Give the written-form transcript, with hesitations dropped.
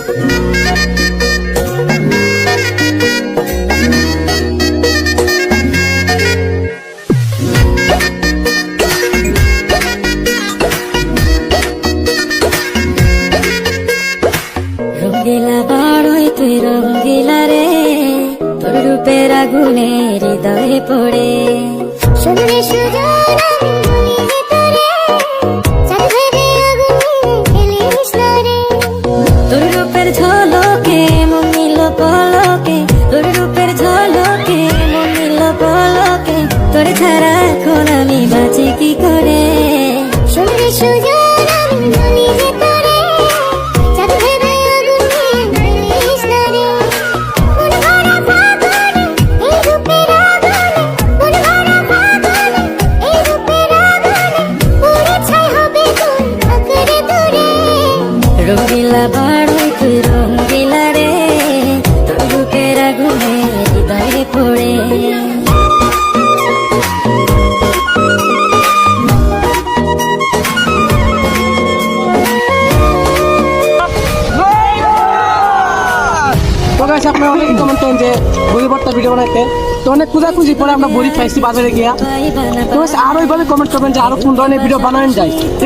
রঙ্গিলা বাড়ই তুই রঙ্গিলা রে, তোর রূপের আগুনে হৃদয়ে পড়ে। শুনলে সুজন আমি ভিতরে, চাঁদ ভেবে আগুনে খেলিস না রে। তোর রূপের ঝলকে মন নিল পলকে, তোর রূপের ঝলকে মন নিল পলকে, তোর ছাড়া এখন আমি বাঁচি কি করে। শুনলে সুজন আমি ভিতরে, চাঁদ ভেবে আগুনে খেলিস না রে। মন ভরা ফাগুনে এই রূপের আগুনে, মন ভরা ফাগুনে এই রূপের আগুনে, পুরে ছাই হবে তোর আঁকড়ে ধরে। রঙ্গিলা বাড়ই তুই রঙ্গিলা রে, তোর রূপের আগুনে হৃদয়ে পড়ে। তো গাইস আপনারা অনেক কমেন্ট করেন যে বড়ি ভর্তা ভিডিও বানাইতে, তো অনেক খুঁজাখুঁজি পরে আমরা বড়ি পাইছি বাজারে গিয়া। তো গাইস আরো এইভাবে কমেন্ট করবেন যে আরো কোন ধরনের ভিডিও বানানো যায়, ঠিক আছে।